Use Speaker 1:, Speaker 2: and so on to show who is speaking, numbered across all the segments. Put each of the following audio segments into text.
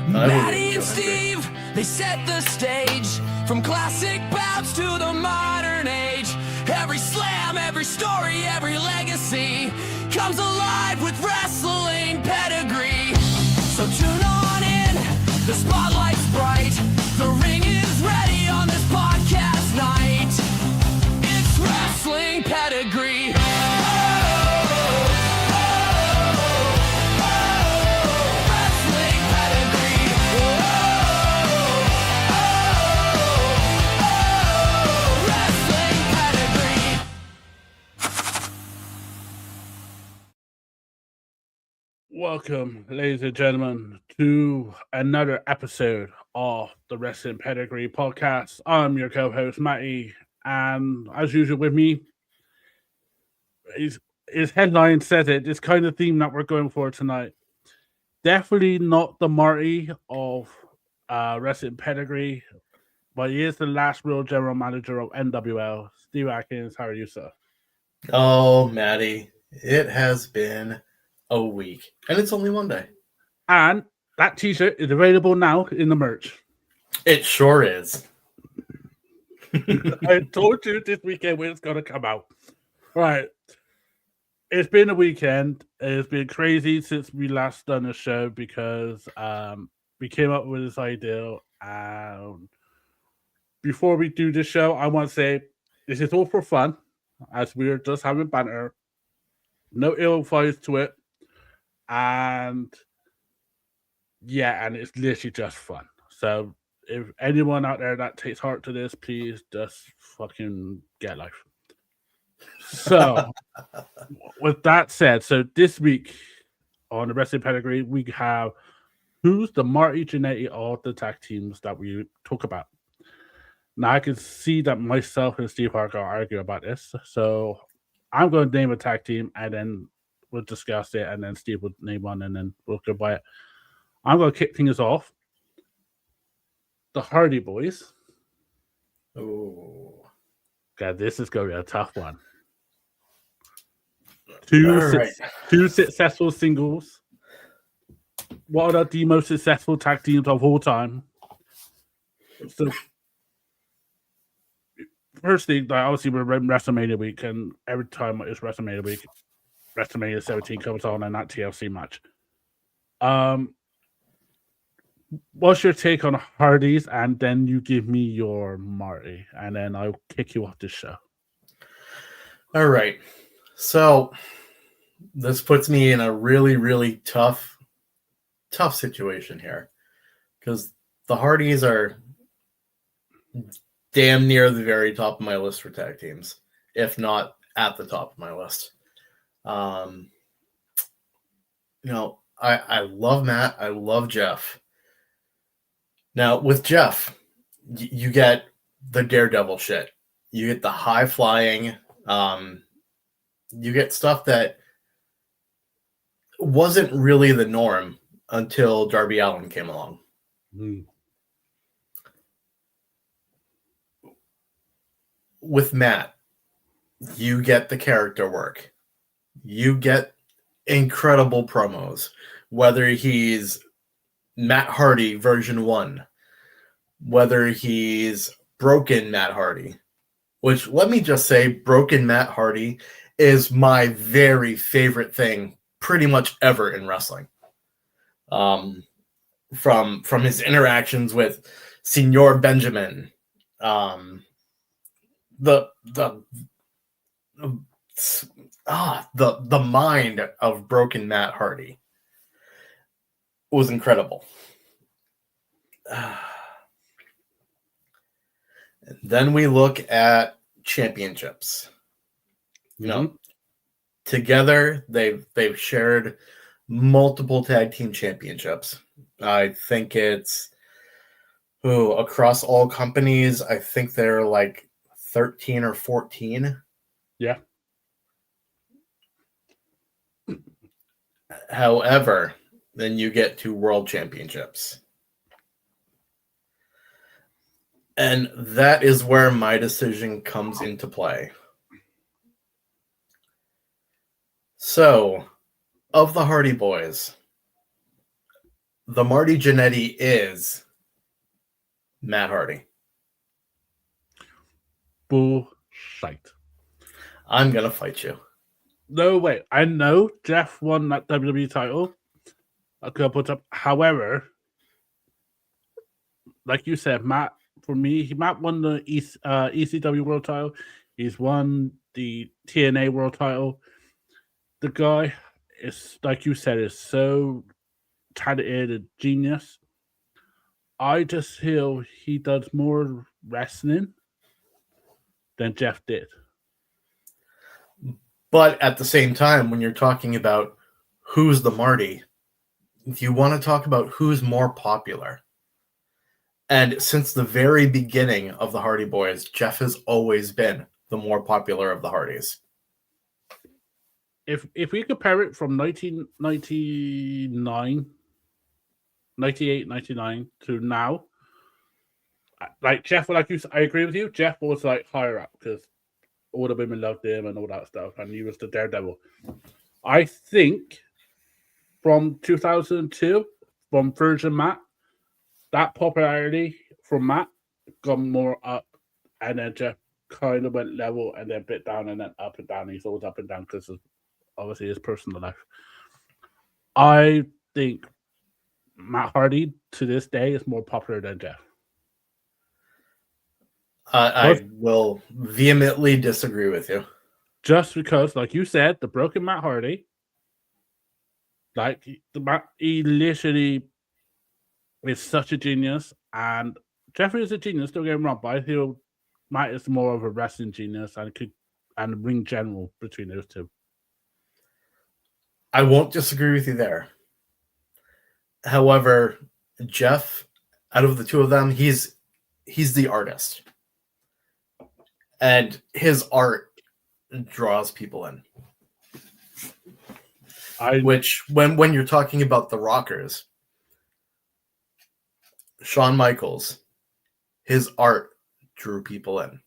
Speaker 1: Marty and Steve, they set the stage. From classic bouts to the modern age. Every slam, every story, every legacy comes alive with wrestling pedigree. So tune on in, the spotlight's bright. The ring is ready on this podcast night. It's wrestling pedigree.
Speaker 2: Welcome, ladies and gentlemen, to another episode of the Wrestling Pedigree podcast. I'm your co-host, Marty, and as usual with me, his headline says it, this kind of theme that we're going for tonight. Definitely not the Marty of Wrestling Pedigree, but he is the last real general manager of NWL. Steve Atkins, how are you, sir?
Speaker 3: Oh, Maddie, it has been a week, and it's only Monday.
Speaker 2: And that t-shirt is available now in the merch.
Speaker 3: It sure is.
Speaker 2: I told you this weekend when it's going to come out. Right. It's been a weekend. It's been crazy since we last done the show because we came up with this idea. Before we do this show, I want to say this is all for fun, as we're just having banter. No ill advice to it. And it's literally just fun. So if anyone out there that takes heart to this, please just fucking get life. So with that said, so this week on the Wrestling Pedigree, we have who's the Marty Jannetty of the tag teams that we talk about. Now I can see that myself and Steve Harker argue about this. So I'm going to name a tag team and then we'll discuss it, and then Steve will name one, and then we'll go by it. I'm going to kick things off. The Hardy Boys.
Speaker 3: Oh,
Speaker 2: God, this is going to be a tough one. Two successful singles. What are the most successful tag teams of all time? So, firstly, obviously, we're in WrestleMania week, and every time it's WrestleMania week, WrestleMania 17 comes on and that TLC match. What's your take on Hardy's? And then you give me your Marty, and then I'll kick you off the show.
Speaker 3: All right. So this puts me in a really, really tough situation here because the Hardys are damn near the very top of my list for tag teams, if not at the top of my list. I love Matt. I love Jeff. Now, with Jeff, you get the daredevil shit. You get the high flying. You get stuff that wasn't really the norm until Darby Allin came along.
Speaker 2: Mm.
Speaker 3: With Matt, you get the character work. You get incredible promos, whether he's Matt Hardy version 1, whether he's broken Matt Hardy, which let me just say, broken Matt Hardy is my very favorite thing pretty much ever in wrestling. From his interactions with Senor Benjamin, the mind of broken Matt Hardy was incredible. Then we look at championships. Together they've shared multiple tag team championships. I think it's across all companies. I think they're like 13 or 14.
Speaker 2: Yeah.
Speaker 3: However, then you get to world championships. And that is where my decision comes into play. So, of the Hardy Boys, the Marty Jannetty is Matt Hardy.
Speaker 2: Bullshit.
Speaker 3: I'm gonna fight you.
Speaker 2: No, wait. I know Jeff won that WWE title a couple of times. However, like you said, Matt, for me, Matt won the ECW World title. He's won the TNA World title. The guy is, like you said, is so talented and genius. I just feel he does more wrestling than Jeff did.
Speaker 3: But at the same time, when you're talking about who's the Marty, you want to talk about who's more popular. And since the very beginning of the Hardy Boys, Jeff has always been the more popular of the Hardys.
Speaker 2: If we compare it from 1999, 98, 99 to now, like Jeff, like you, I agree with you. Jeff was like higher up because all the women loved him and all that stuff, and he was the daredevil. I think from 2002, from Virgin Matt, that popularity from Matt got more up, and then Jeff kind of went level and then bit down and then up and down. He's always up and down because of obviously his personal life. I think Matt Hardy to this day is more popular than Jeff.
Speaker 3: I will vehemently disagree with you.
Speaker 2: Just because, like you said, the broken Matt Hardy, like he literally is such a genius, and Jeffrey is a genius. Don't get me wrong, but I feel Matt is more of a wrestling genius and ring general between those two.
Speaker 3: I won't disagree with you there. However, Jeff, out of the two of them, he's the artist. And his art draws people in. Which, when you're talking about the Rockers, Shawn Michaels, his art drew people in.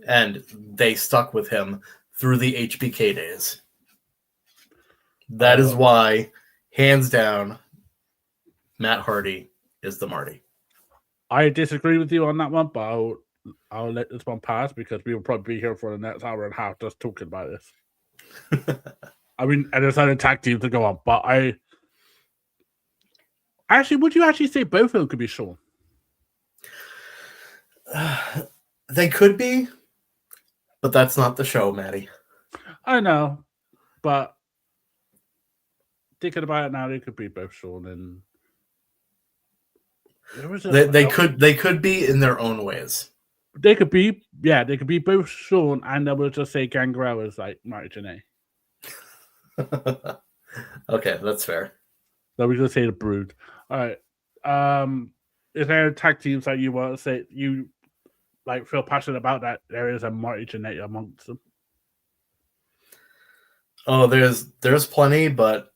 Speaker 3: And they stuck with him through the HBK days. That is why, hands down, Matt Hardy is the Marty.
Speaker 2: I disagree with you on that one, but I'll let this one pass because we will probably be here for the next hour and a half just talking about this. I mean, and there's other tag teams to go on, but would you actually say both of them could be Shawn?
Speaker 3: They could be, but that's not the show, Matty.
Speaker 2: I know, but thinking about it now, they could be both Shawn and
Speaker 3: they could be in their own ways.
Speaker 2: They could be both Shawn, and I would just say Gangrel is like Marty Jannetty.
Speaker 3: Okay, that's fair.
Speaker 2: So we just say the Brood. All right. Is there tag teams that you want to say you like feel passionate about that there is a Marty Jannetty amongst them?
Speaker 3: Oh, there's plenty, but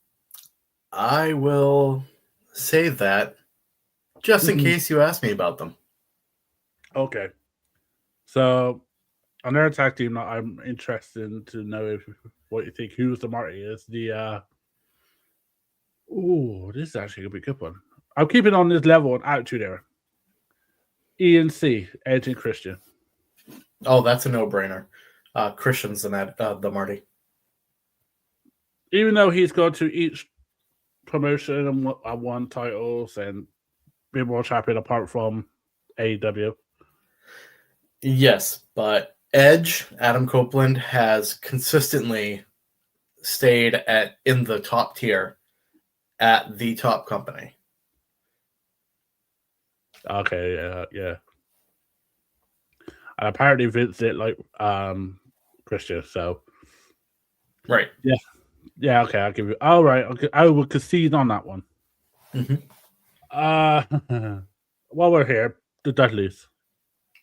Speaker 3: I will save that just in case you ask me about them.
Speaker 2: Okay. So another tag team that I'm interested to know what you think who's the Marty is the this is actually gonna be a good one. I'll keep it on this level and attitude era. ENC, Edge and Christian.
Speaker 3: Oh, that's a no-brainer. Christian's the Marty.
Speaker 2: Even though he's gone to each promotion and won titles and been world champion apart from AEW.
Speaker 3: Yes, but Edge, Adam Copeland, has consistently stayed in the top tier at the top company.
Speaker 2: Okay, yeah. And apparently Vince did like Christian, so
Speaker 3: right.
Speaker 2: Yeah, okay, I'll give you all right, okay, I will concede on that one.
Speaker 3: Mm-hmm.
Speaker 2: While we're here, the Dudleys.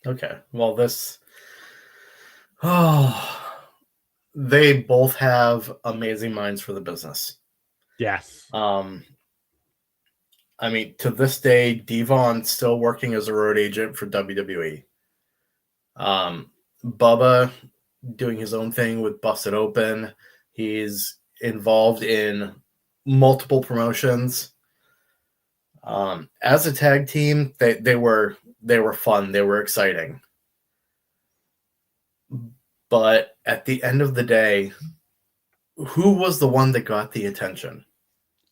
Speaker 3: Okay. Well, they both have amazing minds for the business.
Speaker 2: Yes.
Speaker 3: I mean, to this day, Devon's still working as a road agent for WWE. Bubba doing his own thing with Busted Open. He's involved in multiple promotions. As a tag team, they were fun. They were exciting. But at the end of the day, who was the one that got the attention?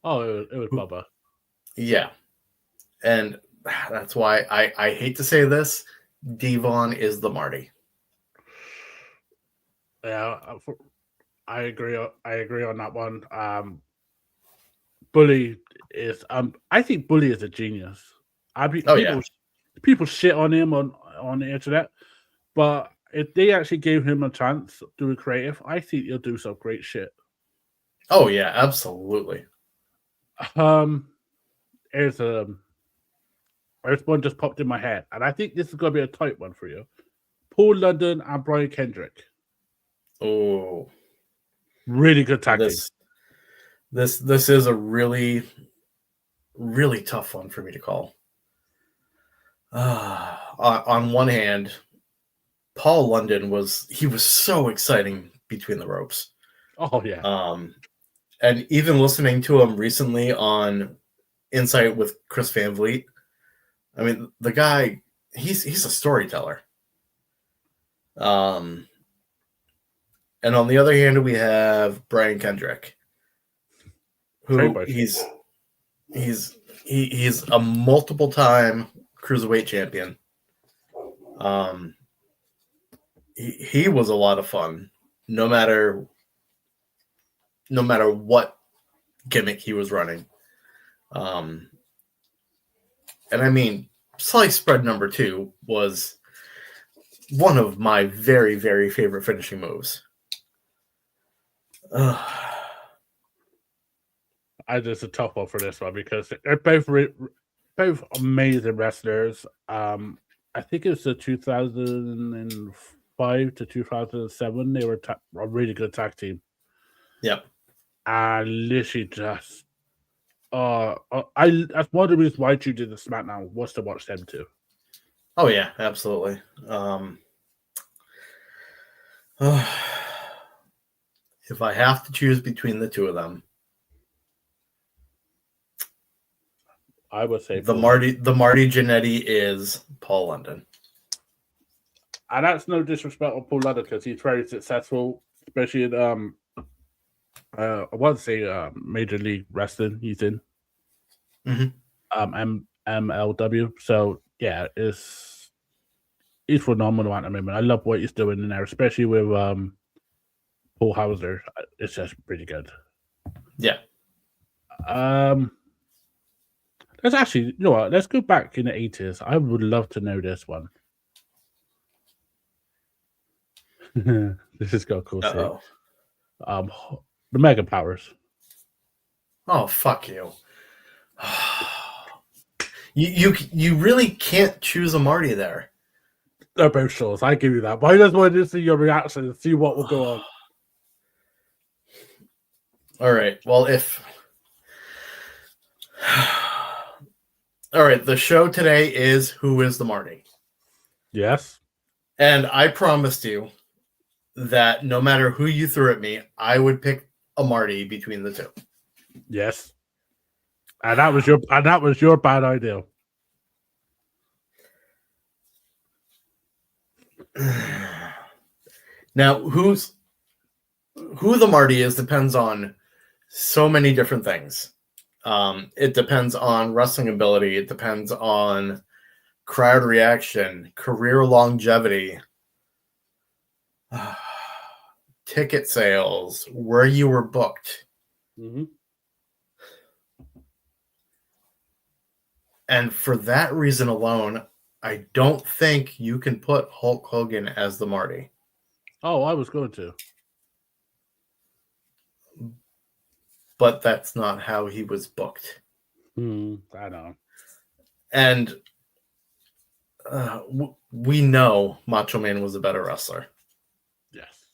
Speaker 2: Oh, it was Bubba.
Speaker 3: Yeah. And that's why I hate to say this, Devon is the Marty.
Speaker 2: Yeah, I agree. I agree on that one. Bully is. I think Bully is a genius. People shit on him on the internet, but if they actually gave him a chance to do creative, I think he'll do some great shit.
Speaker 3: Oh yeah, absolutely.
Speaker 2: There's one just popped in my head, and I think this is gonna be a tight one for you. Paul London and Brian Kendrick.
Speaker 3: Oh,
Speaker 2: really good tag team.
Speaker 3: This is a really, really tough one for me to call. On one hand, Paul London was so exciting between the ropes.
Speaker 2: Oh yeah.
Speaker 3: And even listening to him recently on Insight with Chris Van Vliet, I mean, the guy, he's a storyteller. And on the other hand, we have Brian Kendrick, who he's a multiple time cruiserweight champion. He was a lot of fun, no matter what gimmick he was running. And I mean, Slice Spread number 2 was one of my very, very favorite finishing moves.
Speaker 2: It's a tough one for this one because they're both amazing wrestlers. I think it was the 2005 to 2007. They were a really good tag team.
Speaker 3: Yep.
Speaker 2: And literally just, that's one of the reasons why you did the SmackDown was to watch them too.
Speaker 3: Oh yeah, absolutely. If I have to choose between the two of them,
Speaker 2: I would say
Speaker 3: the Marty Jannetty is Paul London.
Speaker 2: And that's no disrespect on Paul London because he's very successful, especially in I want to say Major League Wrestling he's in. MLW. So yeah, he's phenomenal at the moment. I love what he's doing in there, especially with Paul Hauser. It's just pretty good.
Speaker 3: Yeah.
Speaker 2: Let's actually, you know what? Let's go back in the 80s. I would love to know this one. This has got cool shit. The Mega Powers.
Speaker 3: Oh, fuck you. You really can't choose a Marty there.
Speaker 2: They're both shows. I give you that. But I just wanted to see your reaction and see what will go on.
Speaker 3: All right. Well, all right, the show today is Who is the Marty?
Speaker 2: Yes.
Speaker 3: And I promised you that no matter who you threw at me, I would pick a Marty between the two.
Speaker 2: Yes. And that was your bad idea.
Speaker 3: Now, who the Marty is depends on so many different things. It depends on wrestling ability. It depends on crowd reaction, career longevity, ticket sales, where you were booked.
Speaker 2: Mm-hmm.
Speaker 3: And for that reason alone, I don't think you can put Hulk Hogan as the Marty.
Speaker 2: Oh, I was going to.
Speaker 3: But that's not how he was booked.
Speaker 2: I know.
Speaker 3: And we know Macho Man was a better wrestler.
Speaker 2: Yes.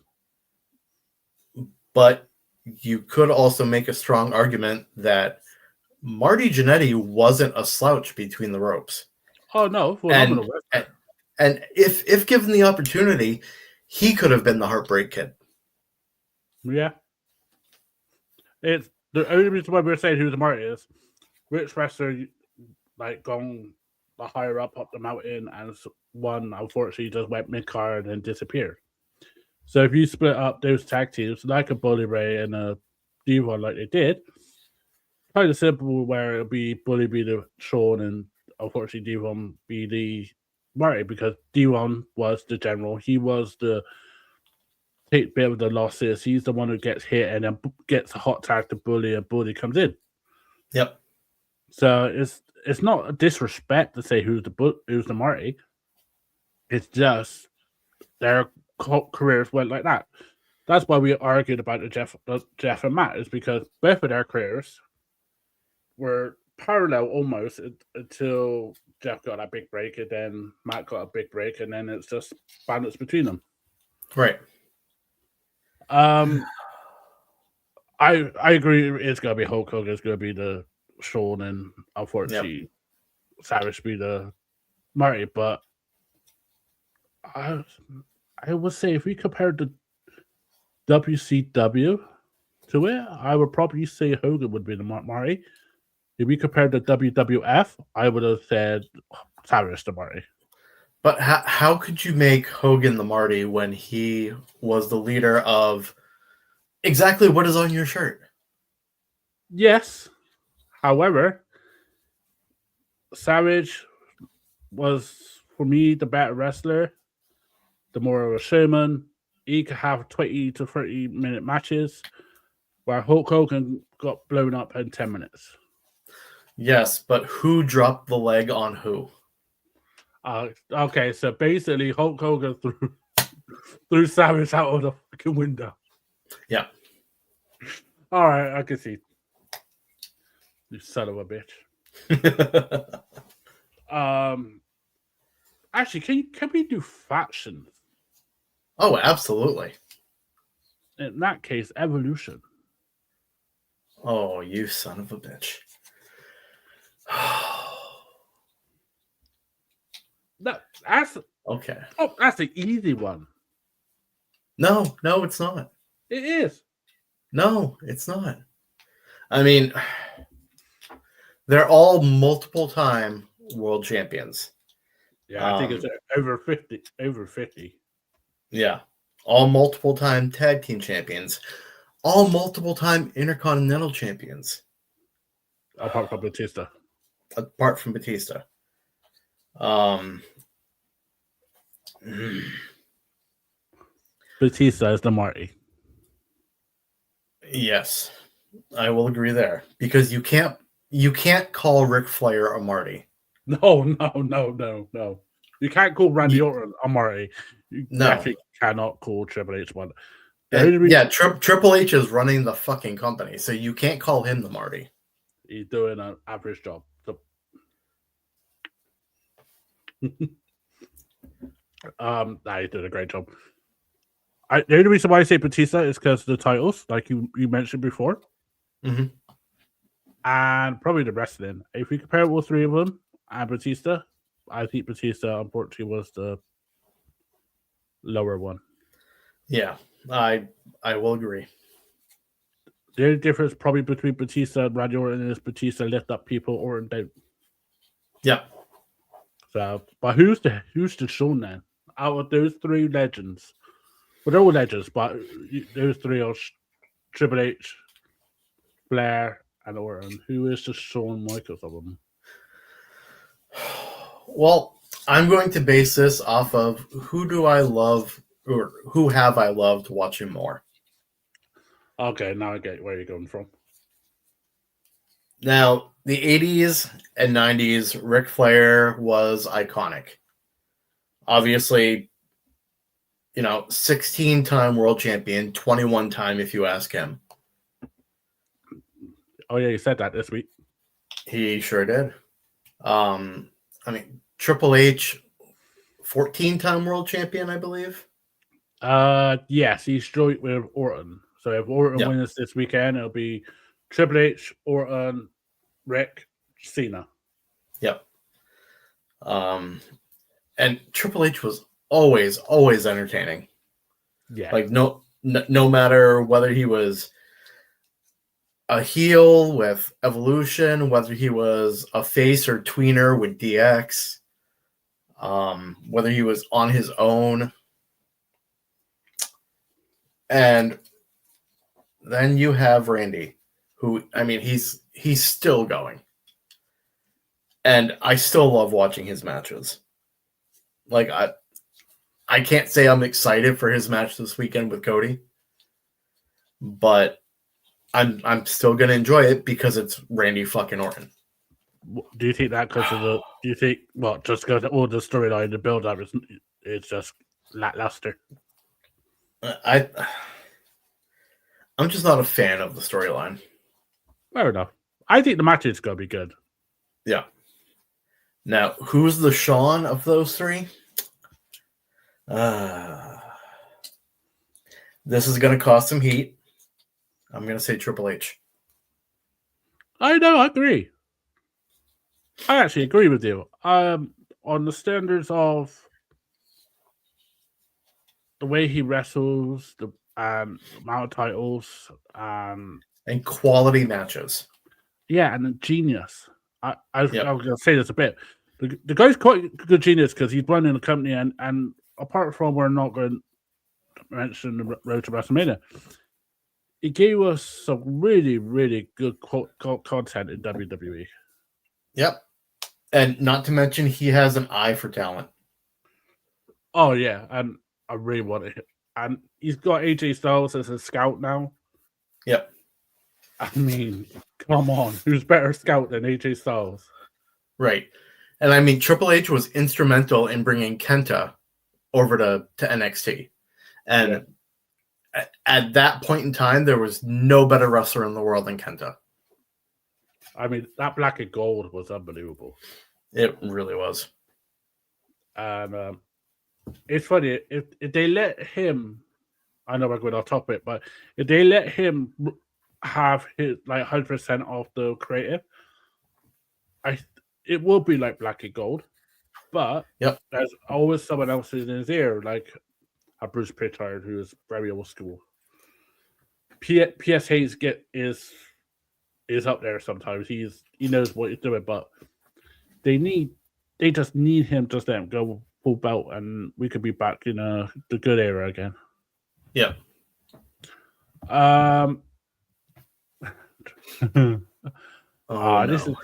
Speaker 3: But you could also make a strong argument that Marty Jannetty wasn't a slouch between the ropes.
Speaker 2: Oh, no.
Speaker 3: And if given the opportunity, he could have been the Heartbreak Kid.
Speaker 2: Yeah. It's the only reason why we're saying who the Marty is. Which wrestler like gone the higher up the mountain, and one unfortunately just went mid card and disappeared. So if you split up those tag teams like a Bully Ray and a D1 like they did, kind of simple where it'll be Bully be the Sean and unfortunately D1 be the Marty, because D1 was the general. He was the take bit of the losses. He's the one who gets hit and then gets a hot tag to Bully, and Bully comes in.
Speaker 3: Yep.
Speaker 2: So it's not a disrespect to say who's the Marty. It's just their careers went like that. That's why we argued about the Jeff and Matt, is because both of their careers were parallel almost until Jeff got that big break, and then Matt got a big break, and then it's just balance between them.
Speaker 3: Right.
Speaker 2: I agree. It's gonna be Hulk Hogan. It's gonna be the Sean, and unfortunately, Savage be the Marty. But I would say if we compared the WCW to it, I would probably say Hogan would be the Marty. If we compared the WWF, I would have said Savage the Marty.
Speaker 3: But how could you make Hogan the Marty when he was the leader of exactly what is on your shirt?
Speaker 2: Yes. However, Savage was, for me, the better wrestler, the more of a showman. He could have 20 to 30-minute matches, where Hulk Hogan got blown up in 10 minutes.
Speaker 3: Yes, but who dropped the leg on who?
Speaker 2: Okay, so basically Hulk Hogan threw Savage out of the fucking window.
Speaker 3: Yeah.
Speaker 2: All right, I can see. You son of a bitch. Actually, can we do factions?
Speaker 3: Oh, absolutely.
Speaker 2: In that case, Evolution.
Speaker 3: Oh, you son of a bitch.
Speaker 2: That's
Speaker 3: Okay.
Speaker 2: Oh, that's the easy one.
Speaker 3: No, it's not.
Speaker 2: It is.
Speaker 3: No, it's not. I mean, they're all multiple time world champions.
Speaker 2: Yeah, I think it's over 50. Over 50.
Speaker 3: Yeah. All multiple time tag team champions. All multiple time intercontinental champions.
Speaker 2: Apart from Batista.
Speaker 3: Apart from Batista.
Speaker 2: Batista is the Marty.
Speaker 3: Yes, I will agree there, because you can't call Ric Flair a Marty.
Speaker 2: No. You can't call Randy Orton a Marty. You definitely cannot call Triple H one.
Speaker 3: Triple H is running the fucking company, so you can't call him the Marty.
Speaker 2: He's doing an average job. So. He's doing a great job. The only reason why I say Batista is because of the titles, like you mentioned before.
Speaker 3: Mm-hmm.
Speaker 2: And probably the wrestling. If we compare all three of them and Batista, I think Batista, unfortunately, was the lower one.
Speaker 3: Yeah, I will agree.
Speaker 2: The only difference probably between Batista and Randy Orton is Batista lift up people, Orton don't.
Speaker 3: Yeah.
Speaker 2: So, but who's the Shawn then? Out of those three legends, well, they're all legends, but those three are Triple H, Flair, and Orton. Who is the Shawn Michaels of them?
Speaker 3: Well, I'm going to base this off of who do I love, or who have I loved watching more.
Speaker 2: Okay, now I get where you're going from.
Speaker 3: Now, the 80s and 90s, Ric Flair was iconic. Obviously, 16-time world champion, 21-time if you ask him.
Speaker 2: Oh, yeah, you said that this week.
Speaker 3: He sure did. Triple H, 14-time world champion, I believe.
Speaker 2: Yes, he's joint with Orton. So if Orton wins this weekend, it'll be Triple H, Orton, Rick, Cena.
Speaker 3: Yep. And Triple H was always entertaining.
Speaker 2: Yeah.
Speaker 3: Like no matter whether he was a heel with Evolution, whether he was a face or tweener with DX, whether he was on his own. And then you have Randy, who, I mean, he's still going. And I still love watching his matches. Like, I can't say I'm excited for his match this weekend with Cody, but I'm still gonna enjoy it because it's Randy fucking Orton.
Speaker 2: Do you think that because of the? Do you think just because all the storyline, the build up is just lackluster?
Speaker 3: I'm just not a fan of the storyline.
Speaker 2: Fair enough. I think the match is gonna be good.
Speaker 3: Yeah. Now, who's the Shawn of those three? This is gonna cause some heat. I'm gonna say Triple H.
Speaker 2: I know. I agree. I actually agree with you. On the standards of the way he wrestles, the amount of titles,
Speaker 3: And quality matches.
Speaker 2: yeah, and the genius. I was
Speaker 3: Yep.
Speaker 2: going to say this a bit. The guy's quite a good genius because he's running a company, and apart from we're not going to mention the road to WrestleMania, he gave us some really, really good content in WWE.
Speaker 3: Yep. And not to mention, he has an eye for talent.
Speaker 2: Oh yeah, and I really want it. And he's got AJ Styles as a scout now.
Speaker 3: Yep.
Speaker 2: I mean, come on, who's better scout than AJ Styles?
Speaker 3: Right. And I mean, Triple H was instrumental in bringing Kenta over to NXT. And at that point in time, there was no better wrestler in the world than Kenta.
Speaker 2: I mean, that black and gold was unbelievable.
Speaker 3: It really was.
Speaker 2: And it's funny, if they let him, I know we're going off topic, but if they let him have his 100% of the creative, it will be like black and gold. But there's always someone else in his ear, like a Bruce Prichard, who is very old school. P.S. Hayes is up there sometimes. He knows what he's doing, but they just need him to let him go full belt, and we could be back in the good era again.
Speaker 3: Yeah.
Speaker 2: This is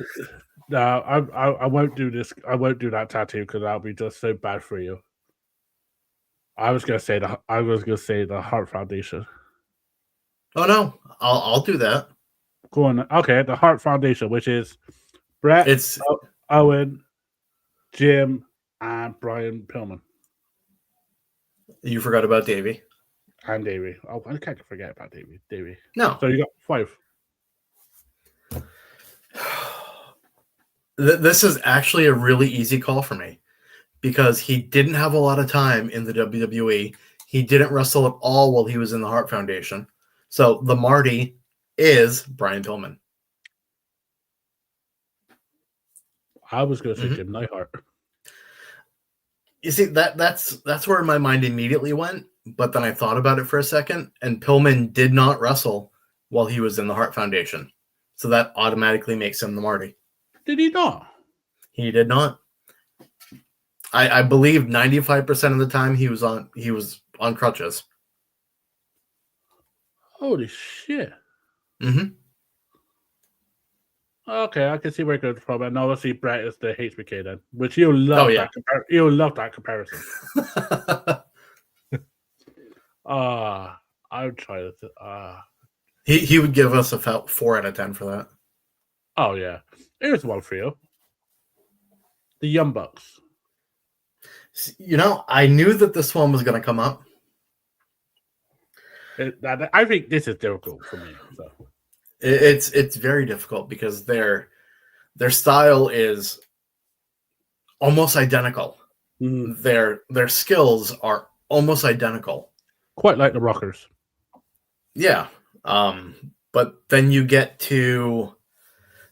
Speaker 2: no. I won't do this. I won't do that tattoo because that'll be just so bad for you. I was gonna say the Heart Foundation.
Speaker 3: Oh no, I'll do that.
Speaker 2: Go on. Okay, the Heart Foundation, which is Brett, Owen, Jim, and Brian Pillman.
Speaker 3: You forgot about Davey.
Speaker 2: And Davey. Oh, I can't forget about Davey.
Speaker 3: No.
Speaker 2: So you got 5.
Speaker 3: This is actually a really easy call for me because he didn't have a lot of time in the WWE. He didn't wrestle at all while he was in the Heart Foundation. So the Marty is Brian Pillman.
Speaker 2: I was going to say Jim Neidhart.
Speaker 3: You see, that's where my mind immediately went, but then I thought about it for a second, and Pillman did not wrestle while he was in the Heart Foundation. So that automatically makes him the Marty.
Speaker 2: Did he not?
Speaker 3: He did not. I believe 95% of the time he was on crutches.
Speaker 2: Holy shit.
Speaker 3: Mm-hmm.
Speaker 2: Okay, I can see where it goes from. And obviously Brett is the HBK then, which you'll love you'll love that comparison. I would try this.
Speaker 3: He would give us a 4 out of 10 for that.
Speaker 2: Oh yeah. Here's one for you. The Young Bucks.
Speaker 3: You know, I knew that this one was going to come up.
Speaker 2: I think this is difficult for me. So.
Speaker 3: It's very difficult because their style is almost identical.
Speaker 2: Mm.
Speaker 3: Their skills are almost identical.
Speaker 2: Quite like the Rockers.
Speaker 3: Yeah. But then you get to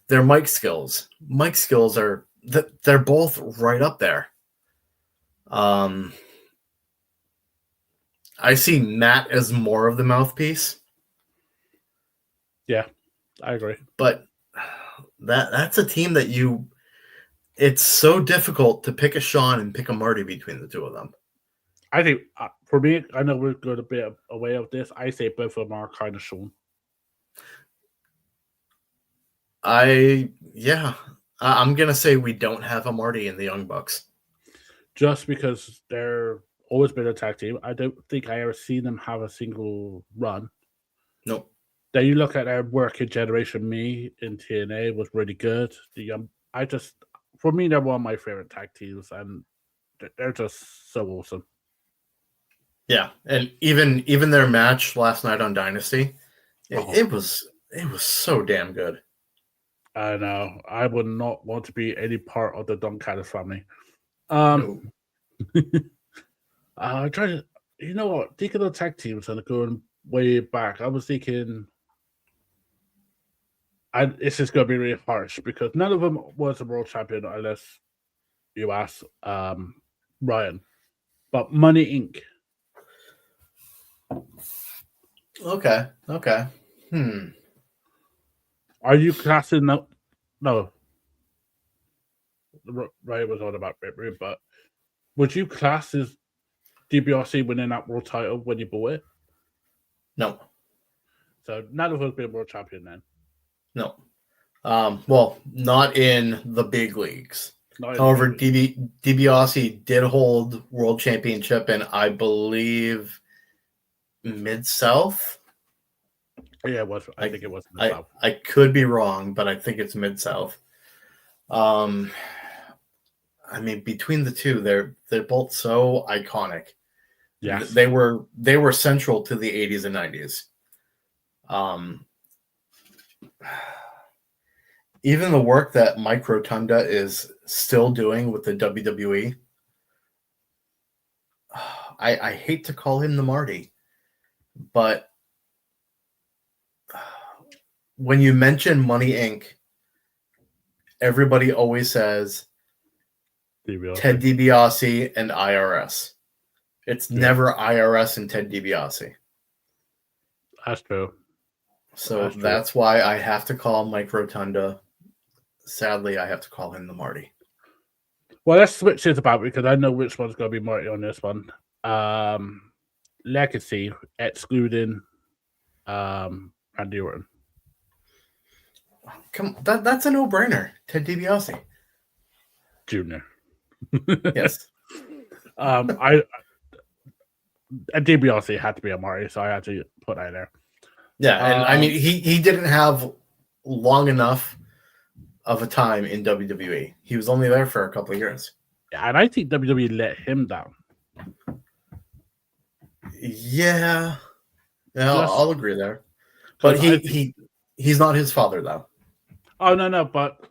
Speaker 3: their mic skills. Mic skills they're both right up there. I see Matt as more of the mouthpiece.
Speaker 2: Yeah. I agree.
Speaker 3: But that's a team that it's so difficult to pick a Sean and pick a Marty between the two of them.
Speaker 2: I think for me, I know we're going to be away of this. I say both of them are kind of shown.
Speaker 3: I'm gonna say we don't have a Marty in the Young Bucks.
Speaker 2: Just because they're always been a tag team. I don't think I ever seen them have a single run.
Speaker 3: Nope.
Speaker 2: Then you look at their work in Generation Me in TNA was really good. For me, they're one of my favorite tag teams, and they're just so awesome.
Speaker 3: Yeah, and even their match last night on Dynasty, it was so damn good.
Speaker 2: I know. I would not want to be any part of the Don Callis family.
Speaker 3: No.
Speaker 2: I'm trying to, you know what? Thinking of tag teams and going way back, I was thinking, it's just going to be really harsh because none of them was a world champion unless you ask Ryan. But Money Inc.
Speaker 3: Okay.
Speaker 2: Are you classing that? No. Ryan was on about Brit Room, but would you class as DiBiase winning that world title when you bought it?
Speaker 3: No.
Speaker 2: So none of us been world champion then.
Speaker 3: No. Well, not in the big leagues. However, DiBiase did hold world championship in, I believe, Mid-South.
Speaker 2: Yeah, it was. I think it was in the South.
Speaker 3: I could be wrong, but I think it's Mid-South. I mean, between the two, they're both so iconic.
Speaker 2: Yes.
Speaker 3: They were central to the 80s and 90s. Even the work that Mike Rotunda is still doing with the WWE, I hate to call him the Marty, but when you mention Money Inc., everybody always says Ted DiBiase and IRS. It's never IRS and Ted DiBiase.
Speaker 2: That's true.
Speaker 3: So that's why I have to call Mike Rotunda. Sadly, I have to call him the Marty.
Speaker 2: Well, let's switch it about because I know which one's going to be Marty on this one. Legacy, excluding Randy Orton.
Speaker 3: Come, that's a no-brainer. Ted DiBiase.
Speaker 2: Junior.
Speaker 3: Yes.
Speaker 2: DiBiase had to be a Marty, so I had to put that there.
Speaker 3: Yeah, and I mean, he didn't have long enough of a time in WWE. He was only there for a couple of years.
Speaker 2: Yeah, and I think WWE let him down.
Speaker 3: Yeah, I'll agree there. But he's not his father, though.
Speaker 2: Oh, no, but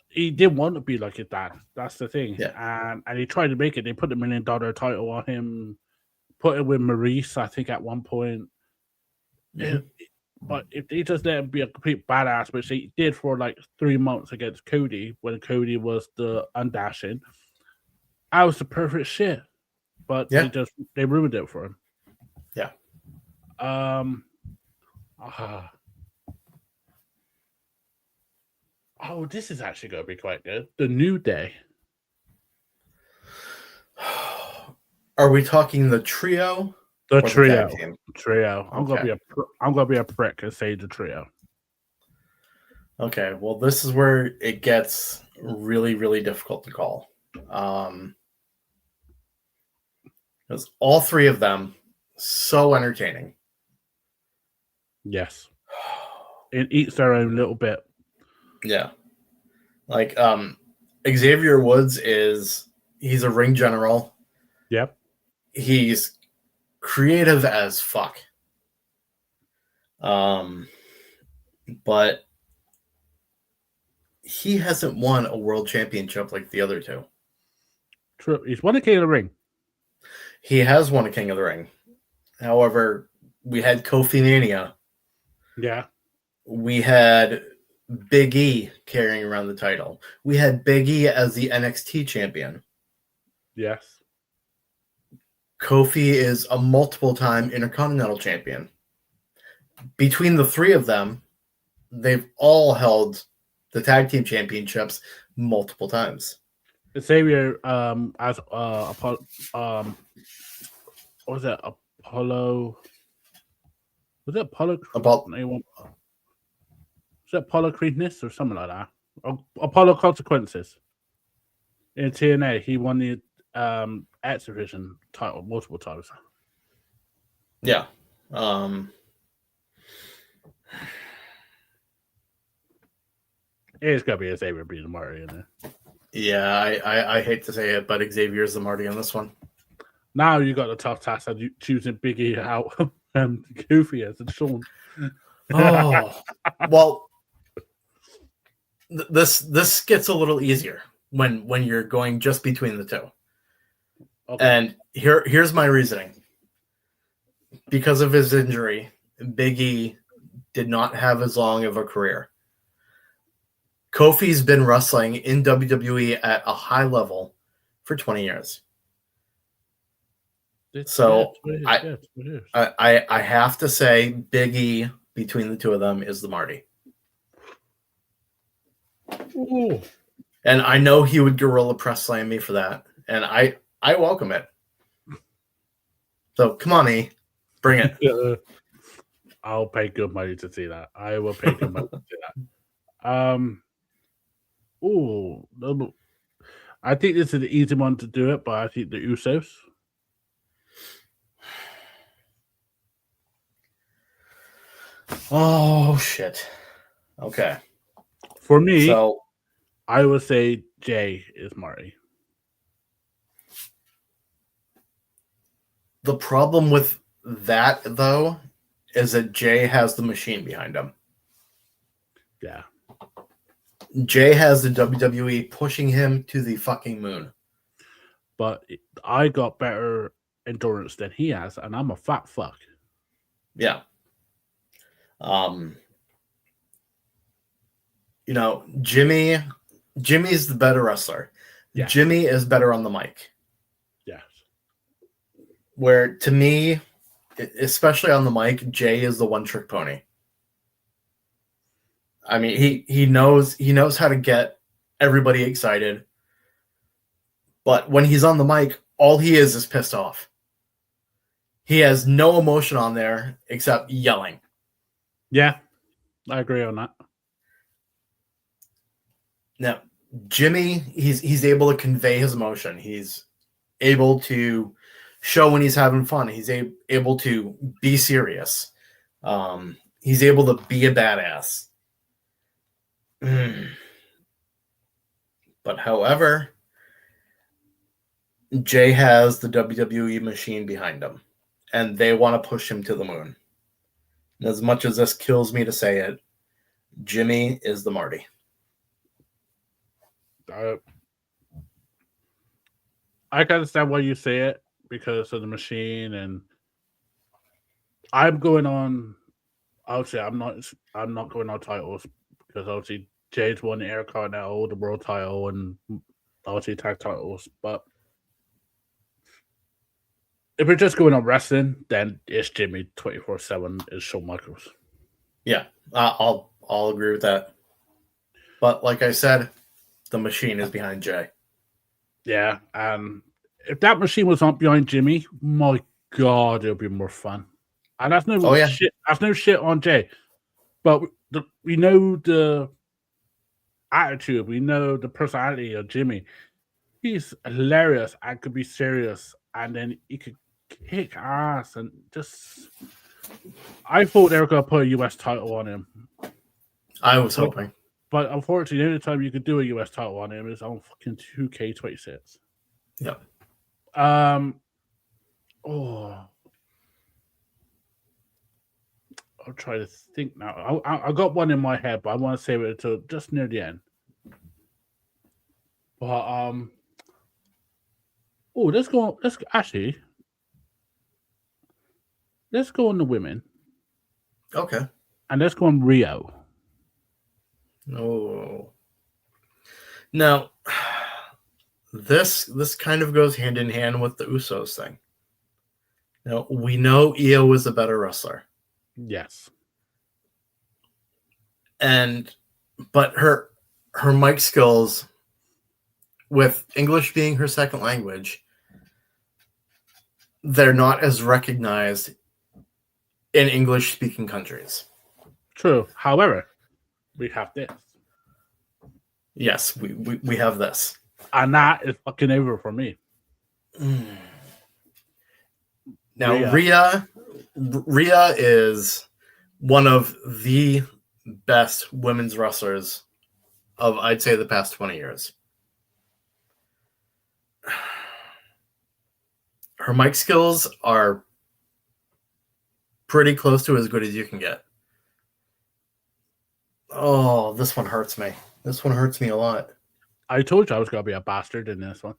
Speaker 2: he didn't want to be like his dad. That's the thing.
Speaker 3: Yeah.
Speaker 2: And he tried to make it. They put the $1 million title on him, put it with Maurice, I think, at one point. Mm-hmm. But if they just let him be a complete badass, which he did for like 3 months against Cody, when Cody was the undashing, I was the perfect shit. But they ruined it for him.
Speaker 3: Yeah.
Speaker 2: Oh, this is actually going to be quite good. The New Day.
Speaker 3: Are we talking the trio?
Speaker 2: The trio. I'm
Speaker 3: Okay.
Speaker 2: gonna be a prick and say the trio.
Speaker 3: Okay, well, this is where it gets really, really difficult to call. Because all three of them so entertaining.
Speaker 2: Yes. It eats their own little bit.
Speaker 3: Yeah. Like Xavier Woods he's a ring general.
Speaker 2: Yep.
Speaker 3: He's creative as fuck. But he hasn't won a world championship like the other two.
Speaker 2: True. He's won a King of the Ring.
Speaker 3: He has won a King of the Ring. However, we had Kofi Mania.
Speaker 2: Yeah.
Speaker 3: We had Big E carrying around the title. We had Big E as the NXT champion.
Speaker 2: Yes.
Speaker 3: Kofi is a multiple-time Intercontinental champion. Between the three of them, they've all held the tag team championships multiple times.
Speaker 2: Xavier, as what was that? Apollo? Was it Apollo?
Speaker 3: About
Speaker 2: Was it Apollo Creedness or something like that? Apollo Consequences. In TNA, he won the X Division title multiple times.
Speaker 3: yeah.
Speaker 2: It's gotta be Xavier being Marty in there.
Speaker 3: Yeah, I hate to say it, but Xavier's the Marty on this one.
Speaker 2: Now you got the tough task of choosing Biggie out and Goofy as and Sean.
Speaker 3: Oh, well, this gets a little easier when you're going just between the two.
Speaker 2: Okay.
Speaker 3: And here's my reasoning. Because of his injury, Biggie did not have as long of a career. Kofi's been wrestling in WWE at a high level for 20 years. So I have to say Big E between the two of them is the Marty.
Speaker 2: Ooh.
Speaker 3: And I know he would gorilla press slam me for that. And I welcome it. So come on, E. Bring it.
Speaker 2: I'll pay good money to see that. I will pay good money to see that. I think this is the easy one to do it, but I think the Usos.
Speaker 3: Oh shit. Okay.
Speaker 2: For me,
Speaker 3: so
Speaker 2: I would say Jay is Marty.
Speaker 3: The problem with that though is that Jay has the machine behind him.
Speaker 2: Yeah.
Speaker 3: Jay has the WWE pushing him to the fucking moon.
Speaker 2: But I got better endurance than he has, and I'm a fat fuck.
Speaker 3: Yeah. Jimmy's the better wrestler. Yeah. Jimmy is better on the mic.
Speaker 2: Yes.
Speaker 3: Where to me, especially on the mic, Jay is the one-trick pony. I mean, he knows how to get everybody excited. But when he's on the mic, all he is pissed off. He has no emotion on there except yelling.
Speaker 2: Yeah, I agree on that.
Speaker 3: Now, Jimmy, he's able to convey his emotion. He's able to show when he's having fun. He's able to be serious. He's able to be a badass. But however, Jay has the WWE machine behind him, and they want to push him to the moon. And as much as this kills me to say it, Jimmy is the Marty.
Speaker 2: I can understand why you say it because of the machine, and I'm going on. Obviously, I'm not going on titles because obviously Jay's won the Intercontinental, the World Title, and obviously tag titles. But if we're just going on wrestling, then it's Jimmy 24/7 is Shawn Michaels.
Speaker 3: Yeah, I'll agree with that. But like I said, the machine is behind Jay.
Speaker 2: Yeah, and if that machine was not behind Jimmy, my God, it would be more fun. And that's no shit. That's no shit on Jay, but we know the attitude, we know the personality of Jimmy. He's hilarious and could be serious, and then he could kick ass and just. I thought they were going to put a US title on him.
Speaker 3: I was hoping.
Speaker 2: But unfortunately, the only time you could do a US title on him is on fucking 2K26.
Speaker 3: Yep.
Speaker 2: I'll try to think now. I got one in my head, but I want to save it until just near the end. But let's go on the women.
Speaker 3: Okay.
Speaker 2: And let's go on Rio.
Speaker 3: Oh. Now, this kind of goes hand in hand with the Usos thing. Now, we know Io is a better wrestler.
Speaker 2: Yes.
Speaker 3: But her mic skills, with English being her second language, they're not as recognized in English speaking countries.
Speaker 2: True. However, we have this.
Speaker 3: Yes, we have this.
Speaker 2: And that is fucking over for me.
Speaker 3: Now, Rhea is one of the best women's wrestlers of, I'd say, the past 20 years. Her mic skills are pretty close to as good as you can get. Oh, this one hurts me. This one hurts me a lot.
Speaker 2: I told you I was going to be a bastard in this one.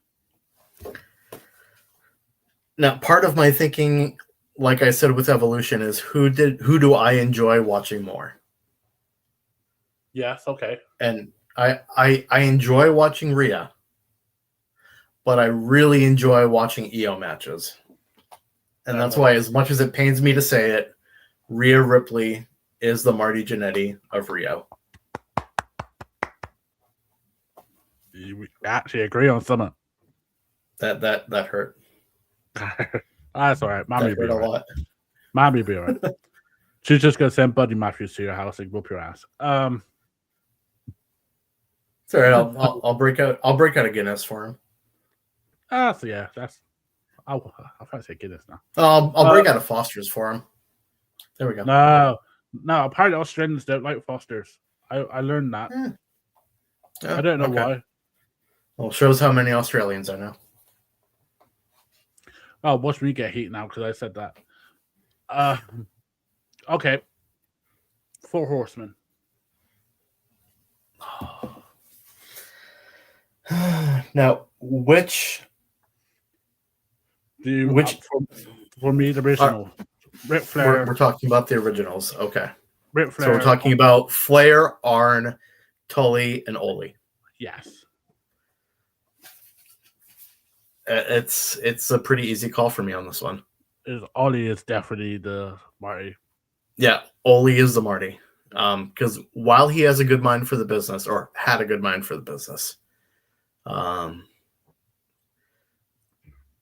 Speaker 3: Now, part of my thinking, like I said with Evolution, is who do I enjoy watching more?
Speaker 2: Yes, okay.
Speaker 3: And I enjoy watching Rhea, but I really enjoy watching EO matches. And that's why, as much as it pains me to say it, Rhea Ripley is the Marty Jannetty of Rio.
Speaker 2: We actually agree on something.
Speaker 3: That hurt.
Speaker 2: That's all right. Mommy
Speaker 3: That
Speaker 2: be
Speaker 3: hurt
Speaker 2: all
Speaker 3: a
Speaker 2: right.
Speaker 3: lot.
Speaker 2: Mommy be all right. She's just going to send Buddy Matthews to your house and whoop your ass.
Speaker 3: It's all right. I'll break out a Guinness for him.
Speaker 2: So yeah, that's. I'll try to say Guinness now.
Speaker 3: I'll break out a Foster's for him. There we go.
Speaker 2: No. Apparently Australians don't like Fosters. I learned that.
Speaker 3: Yeah,
Speaker 2: I don't know
Speaker 3: okay.
Speaker 2: why.
Speaker 3: Well, shows how many Australians I know.
Speaker 2: Oh, watch me get heat now because I said that. Okay. 4 Horsemen.
Speaker 3: Now, which
Speaker 2: for me the original? Ric Flair.
Speaker 3: we're talking about the originals. Okay.
Speaker 2: Ric Flair.
Speaker 3: So we're talking about Flair, Arn, Tully, and Ole.
Speaker 2: Yes.
Speaker 3: It's a pretty easy call for me on this one.
Speaker 2: Ollie is definitely the Marty.
Speaker 3: Yeah, Ole is the Marty. Because while he has a good mind for the business, or had a good mind for the business,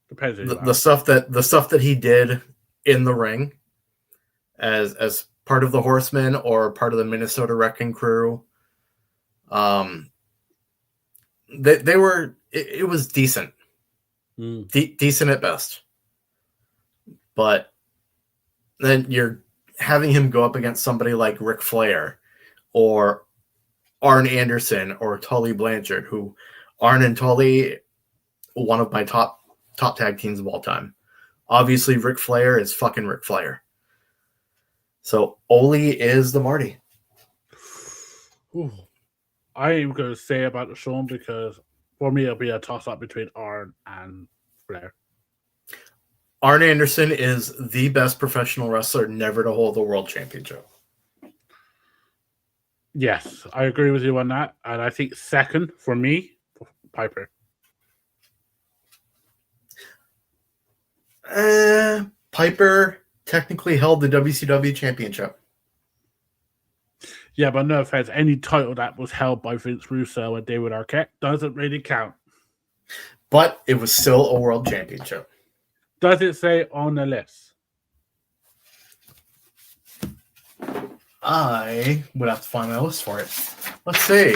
Speaker 2: Depends on
Speaker 3: the stuff that he did in the ring as part of the Horsemen or part of the Minnesota Wrecking Crew, they were it was decent. Decent at best. But then you're having him go up against somebody like Ric Flair or Arn Anderson or Tully Blanchard, who Arn and Tully, one of my top tag teams of all time. Obviously, Ric Flair is fucking Ric Flair. So Ole is the Marty.
Speaker 2: Ooh. I am going to say about the Shawn because for me it'll be a toss-up between Arn and Flair.
Speaker 3: Arn Anderson is the best professional wrestler never to hold the world championship.
Speaker 2: Yes, I agree with you on that. And I think second for me, Piper.
Speaker 3: Piper technically held the WCW championship.
Speaker 2: Yeah, but no offense, any title that was held by Vince Russo and David Arquette doesn't really count.
Speaker 3: But it was still a world championship.
Speaker 2: Does it say on the list?
Speaker 3: I would have to find my list for it. Let's see.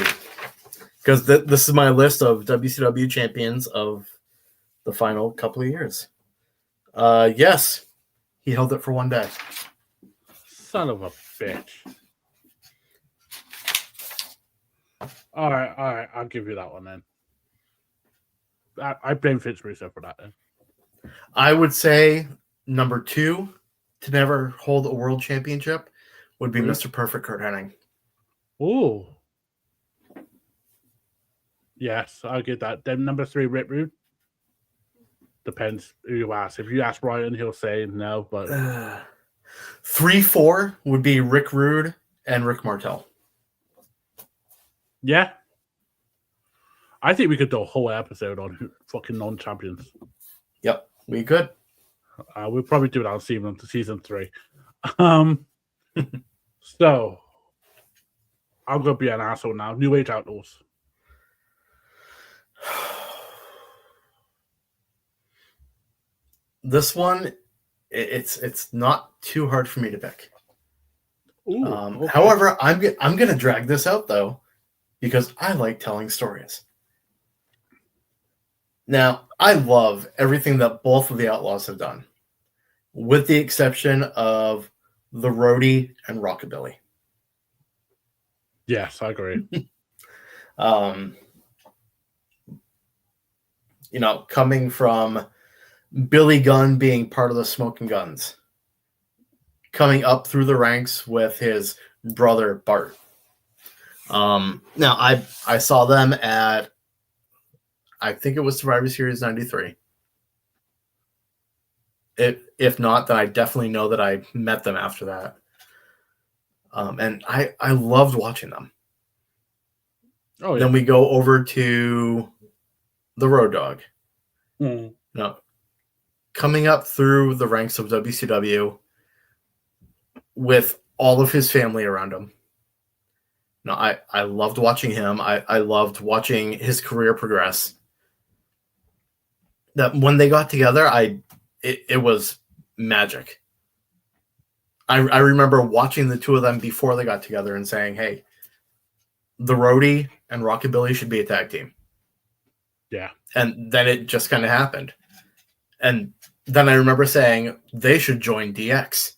Speaker 3: Because this is my list of WCW champions of the final couple of years. Yes, he held it for one day.
Speaker 2: Son of a bitch. All right, I'll give you that one then. I blame Vince Russo for that then.
Speaker 3: I would say number 2 to never hold a world championship would be Mr. Perfect Kurt Hennig.
Speaker 2: Ooh. Yes, I'll get that. Then number 3, Rick Rude. Depends who you ask. If you ask Ryan, he'll say no, but
Speaker 3: 3-4 would be Rick Rude and Rick Martel.
Speaker 2: Yeah. I think we could do a whole episode on fucking non-champions.
Speaker 3: Yep, we could.
Speaker 2: We'll probably do it on season 3. So, I'm gonna be an asshole now. New Age Outlaws.
Speaker 3: This one, it's not too hard for me to pick.
Speaker 2: Ooh, okay.
Speaker 3: However, I'm gonna drag this out though, because I like telling stories. Now, I love everything that both of the Outlaws have done, with the exception of the Roadie and Rockabilly.
Speaker 2: Yes, I agree.
Speaker 3: Coming from Billy Gunn being part of the Smoking Guns, coming up through the ranks with his brother Bart. Now I saw them at, I think it was Survivor Series 93. If not, then I definitely know that I met them after that. And I loved watching them.
Speaker 2: Oh, yeah.
Speaker 3: Then we go over to the Road Dogg.
Speaker 2: Mm.
Speaker 3: No, coming up through the ranks of WCW with all of his family around him. No, I loved watching him. I loved watching his career progress. That when they got together, it was magic. I remember watching the two of them before they got together and saying, hey, the Roadie and Rockabilly should be a tag team.
Speaker 2: Yeah.
Speaker 3: And then it just kind of happened. And then I remember saying they should join DX.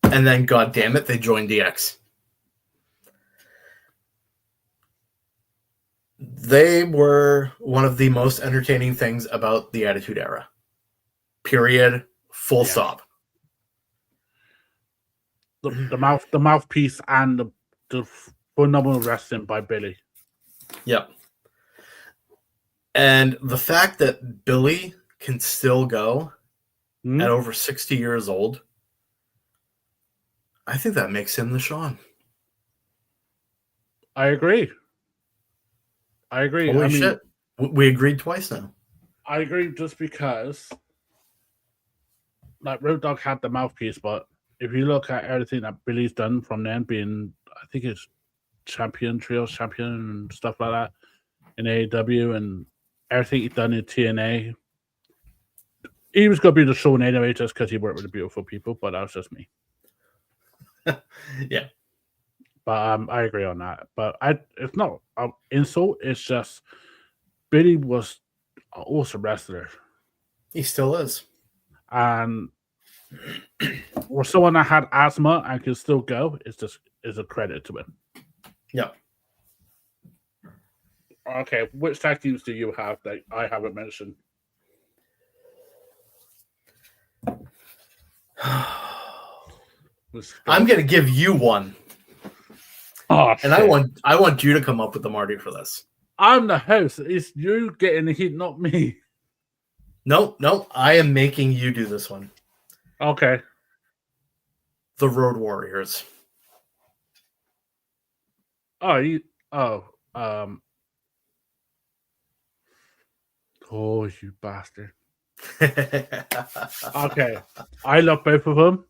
Speaker 3: And then, God damn it, they joined DX. They were one of the most entertaining things about the Attitude Era. Period. Full stop.
Speaker 2: The mouthpiece and the phenomenal wrestling by Billy.
Speaker 3: Yep. And the fact that Billy can still go at over 60 years old, I think that makes him the Shawn.
Speaker 2: I agree.
Speaker 3: Holy shit. We agreed twice now.
Speaker 2: I agree just because, like, Road Dogg had the mouthpiece, but if you look at everything that Billy's done from then, being, I think it's trios champion and stuff like that in AEW, and everything he's done in TNA, he was going to be the Shawn anyway just because he worked with the beautiful people, but that was just me.
Speaker 3: Yeah.
Speaker 2: But I agree on that. But it's not an insult. It's just Billy was an awesome wrestler.
Speaker 3: He still is.
Speaker 2: And for someone that had asthma and can still go, is a credit to him.
Speaker 3: Yeah.
Speaker 2: Okay, which tag teams do you have that I haven't mentioned?
Speaker 3: I'm going to give you one.
Speaker 2: Oh,
Speaker 3: and
Speaker 2: shit.
Speaker 3: I want you to come up with the Marty for this.
Speaker 2: I'm the host. It's you getting the heat, not me.
Speaker 3: No, I am making you do this one.
Speaker 2: Okay.
Speaker 3: The Road Warriors.
Speaker 2: Oh, you bastard. Okay. I love both of them,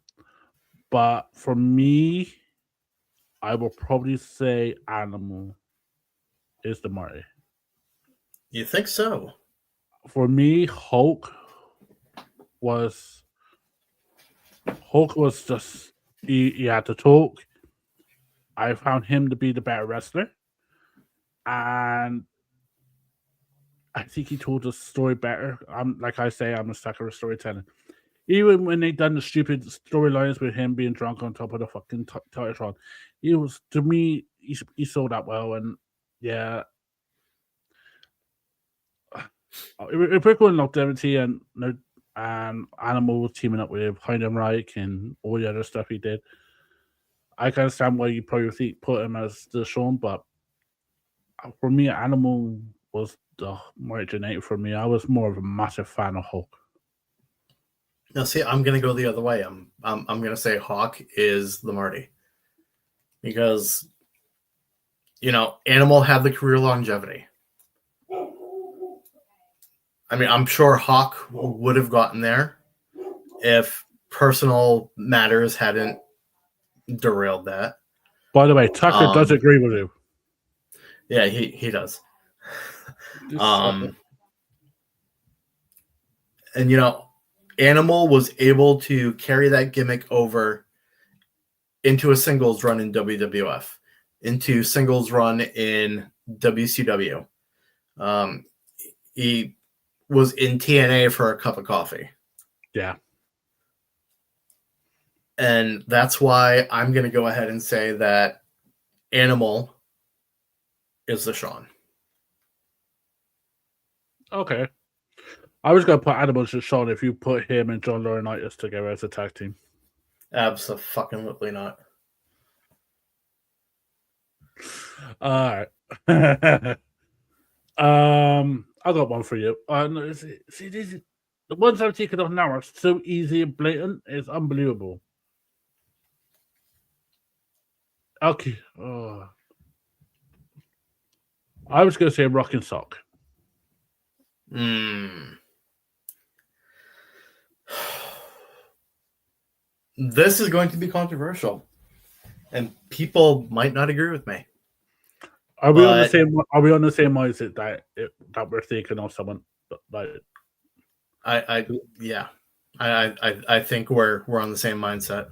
Speaker 2: but for me, I will probably say Animal is the Marty.
Speaker 3: You think so?
Speaker 2: For me, Hulk was just he had to talk. I found him to be the better wrestler, and I think he told the story better. Like I say, I'm a sucker of storytelling. Even when they done the stupid storylines with him being drunk on top of the fucking Titantron, he was, to me, he sold that well. And yeah, if we're going longevity and Animal teaming up with Heidenreich and all the other stuff he did, I can understand why you probably put him as the Shawn, but for me, Animal was the more originator for me. I was more of a massive fan of Hulk.
Speaker 3: Now, see, I'm going to go the other way. I'm going to say Hawk is the Marty. Because, Animal had the career longevity. I mean, I'm sure Hawk would have gotten there if personal matters hadn't derailed that.
Speaker 2: By the way, Tucker does agree with you.
Speaker 3: Yeah, he does. And Animal was able to carry that gimmick over into a singles run in WWF, into singles run in WCW. He was in TNA for a cup of coffee.
Speaker 2: Yeah.
Speaker 3: And that's why I'm going to go ahead and say that Animal is the Shawn.
Speaker 2: Okay. I was going to put Animal to Shawn if you put him and John Laurinaitis together as a tag team.
Speaker 3: Absolutely not.
Speaker 2: All right. I got one for you. See, the ones I'm taking off now are so easy and blatant. It's unbelievable. Okay. I was going to say Rock and Sock.
Speaker 3: This is going to be controversial, and people might not agree with me.
Speaker 2: Are we on the same? Are we on the same mindset that we're thinking of someone like?
Speaker 3: I think we're on the same mindset.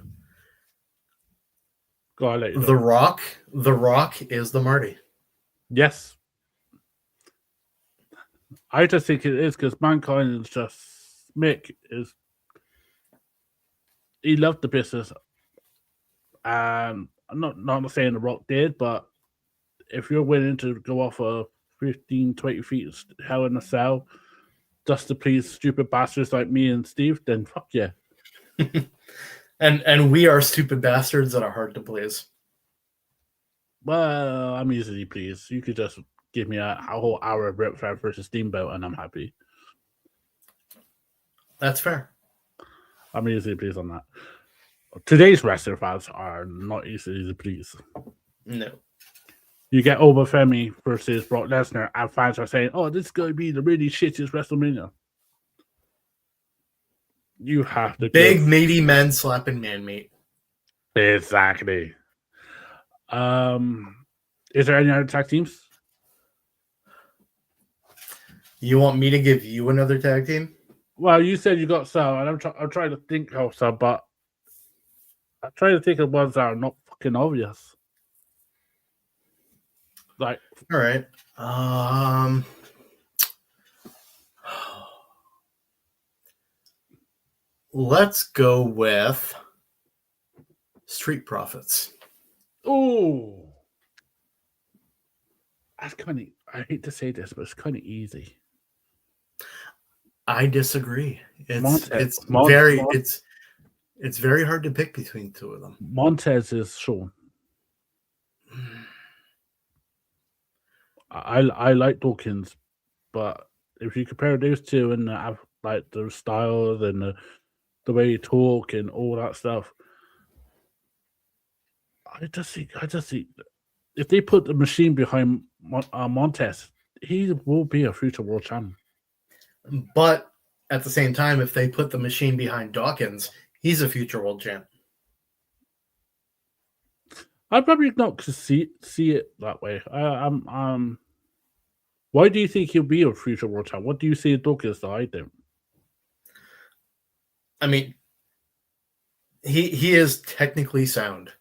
Speaker 2: Go on, let you know.
Speaker 3: The Rock is the Marty.
Speaker 2: Yes, I just think it is because Mankind is just Mick is. He loved the business, and I'm not saying the Rock did, but if you're willing to go off a 15, 20 feet hell in a cell just to please stupid bastards like me and Steve, then fuck yeah.
Speaker 3: and we are stupid bastards that are hard to please.
Speaker 2: Well, I'm easily pleased. You could just give me a whole hour of Rip Flair versus Steamboat and I'm happy.
Speaker 3: That's fair.
Speaker 2: I'm easily pleased on that. Today's wrestler fans are not easily pleased.
Speaker 3: No.
Speaker 2: You get Obafemi versus Brock Lesnar, and fans are saying, "Oh, this is going to be the really shittiest WrestleMania." You have to
Speaker 3: big meaty men slapping man meat.
Speaker 2: Exactly. Is there any other tag teams?
Speaker 3: You want me to give you another tag team?
Speaker 2: Well, you said you got some, and I'm trying to think of some, but I'm trying to think of ones that are not fucking obvious. Like,
Speaker 3: all right. Let's go with Street Profits.
Speaker 2: Oh, that's kind of. I hate to say this, but it's kind of easy.
Speaker 3: I disagree. It's very hard to pick between two of them.
Speaker 2: Montez is Shawn. I like Dawkins, but if you compare those two and like the styles and the way you talk and all that stuff, I just think if they put the machine behind Montez, he will be a future world champion.
Speaker 3: But at the same time, if they put the machine behind Dawkins, he's a future world champ.
Speaker 2: I'd probably not see it that way. Why do you think he'll be a future world champ? What do you see Dawkins that I don't?
Speaker 3: I mean, he is technically sound.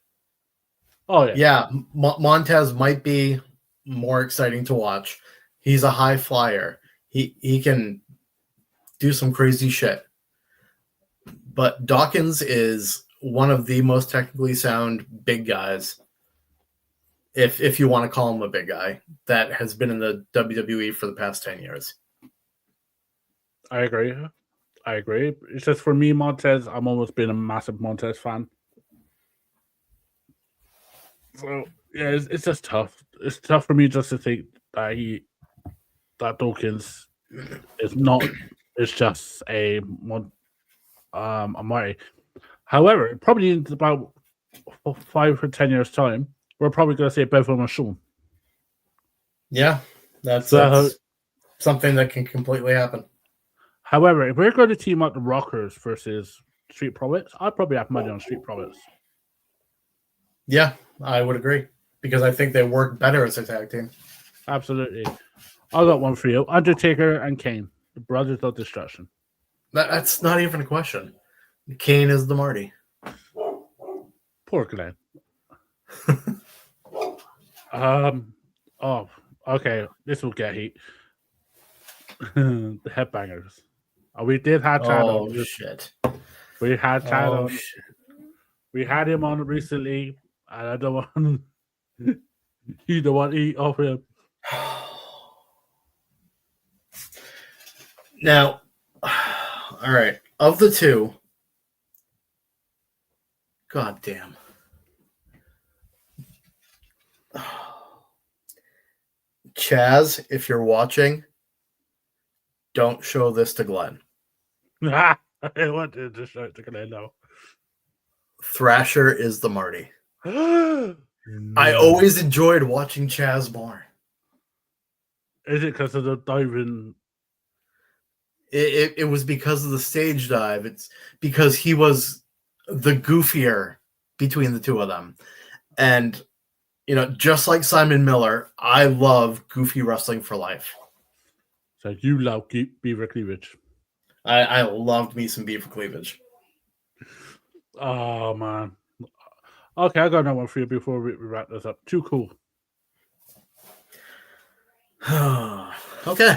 Speaker 2: Oh yeah.
Speaker 3: Yeah, Montez might be more exciting to watch. He's a high flyer. He can do some crazy shit. But Dawkins is one of the most technically sound big guys, if you want to call him a big guy, that has been in the WWE for the past 10 years.
Speaker 2: I agree. It's just for me, Montez, I'm always been a massive Montez fan. So yeah, it's just tough. It's tough for me just to think that Dawkins is not. It's just a Marty. However, probably in about 5 or 10 years' time, we're probably going to say both of them are Shawn.
Speaker 3: Yeah, that's something that can completely happen.
Speaker 2: However, if we're going to team up the Rockers versus Street Profits, I'd probably have money on Street Profits.
Speaker 3: Yeah, I would agree because I think they work better as a tag team.
Speaker 2: Absolutely. I got one for you. Undertaker and Kane, the Brothers of Destruction.
Speaker 3: That's not even a question. Kane is the Marty.
Speaker 2: Poor Glenn. Oh, okay. This will get heat. The Headbangers. We did have Chad
Speaker 3: Oh
Speaker 2: on.
Speaker 3: shit!
Speaker 2: We had Chad
Speaker 3: Oh
Speaker 2: on.
Speaker 3: shit!
Speaker 2: We had him on recently, and I don't want you don't want to eat off him.
Speaker 3: Now, all right. Of the two, god damn. Chaz, if you're watching, don't show this to Glenn.
Speaker 2: I wanted to show it to Glenn now.
Speaker 3: Thrasher is the Marty. I
Speaker 2: I
Speaker 3: always enjoyed watching Chaz more.
Speaker 2: Is it because of the diving?
Speaker 3: It was because of the stage dive. It's because he was the goofier between the two of them. And, you know, just like Simon Miller, I love goofy wrestling for life.
Speaker 2: So you love beaver cleavage.
Speaker 3: I loved me some beaver cleavage.
Speaker 2: Oh, man. Okay, I got another one for you before we wrap this up. Too cool.
Speaker 3: Okay.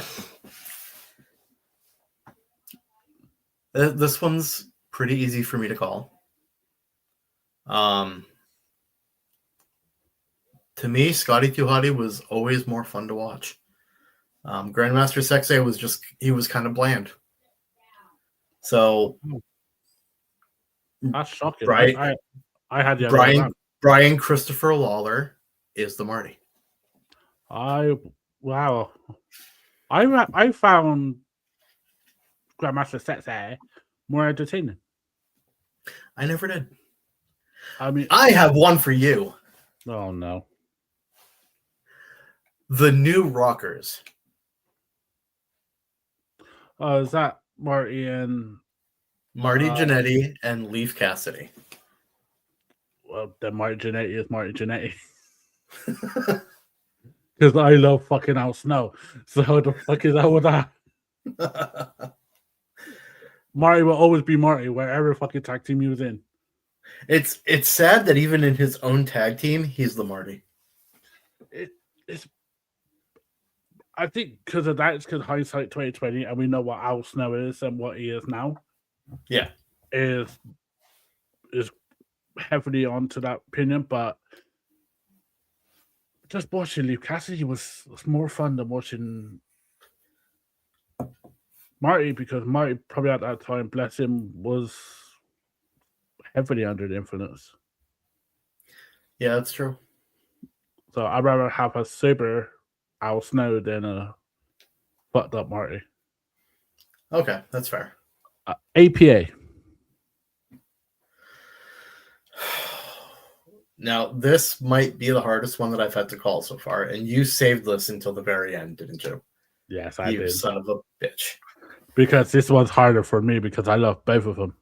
Speaker 3: This one's pretty easy for me to call. To me, Scotty 2 Hotty was always more fun to watch. Grandmaster Sexay was kind of bland. So
Speaker 2: That's shocking.
Speaker 3: Brian,
Speaker 2: I had the other way around.
Speaker 3: Brian Christopher Lawler is the Marty.
Speaker 2: Wow. I found Grandmaster Sexay more entertaining.
Speaker 3: I never did.
Speaker 2: I mean,
Speaker 3: I have one for you.
Speaker 2: oh no.
Speaker 3: The New Rockers.
Speaker 2: Oh, is that Marty and
Speaker 3: Marty Jannetty and Leif Cassidy.
Speaker 2: well, then Marty Jannetty is Marty Jannetty. Because I love fucking Al Snow. So the fuck is that with that? Marty will always be Marty wherever fucking tag team he was in.
Speaker 3: It's sad that even in his own tag team, he's the Marty.
Speaker 2: It's I think because of that, it's because hindsight 2020, and we know what Al Snow is and what he is now.
Speaker 3: Yeah,
Speaker 2: is heavily onto that opinion, but just watching Leif Cassidy was more fun than watching Marty, because Marty probably at that time, bless him, was heavily under the influence.
Speaker 3: Yeah, that's true.
Speaker 2: So I'd rather have a sober Al Snow than a fucked up Marty.
Speaker 3: Okay, that's fair.
Speaker 2: APA.
Speaker 3: Now, this might be the hardest one that I've had to call so far, and you saved this until the very end, didn't you?
Speaker 2: Yes, I
Speaker 3: You
Speaker 2: did.
Speaker 3: son of a bitch.
Speaker 2: Because this one's harder for me because I love both of them.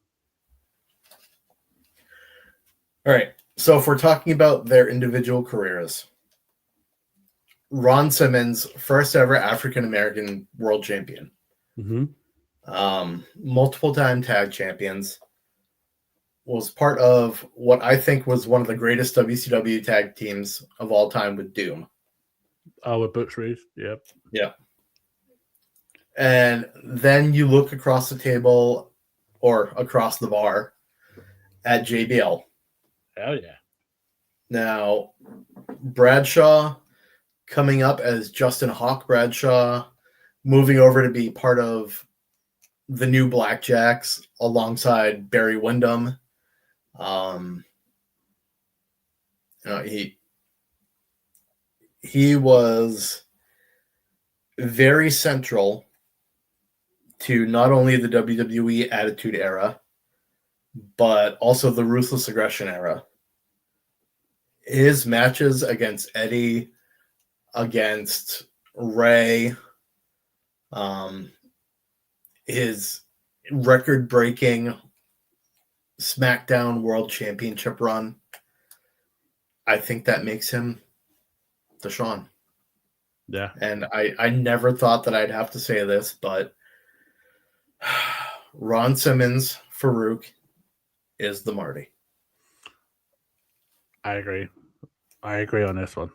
Speaker 3: All right. So if we're talking about their individual careers, Ron Simmons, first ever African American world champion, multiple time tag champions, was part of what I think was one of the greatest WCW tag teams of all time with Doom.
Speaker 2: Oh, with Butch Reed, yep.
Speaker 3: Yeah. And then you look across the table or across the bar at JBL.
Speaker 2: Hell yeah.
Speaker 3: Now, Bradshaw coming up as Justin Hawk Bradshaw, moving over to be part of the new Blackjacks alongside Barry Windham. He was very central to not only the WWE Attitude Era, but also the Ruthless Aggression Era. His matches against Eddie, against Ray, his record-breaking SmackDown World Championship run, I think that makes him the Sean.
Speaker 2: Yeah.
Speaker 3: And I never thought that I'd have to say this, but Ron Simmons, Farouk is the Marty.
Speaker 2: I agree. I agree on this one.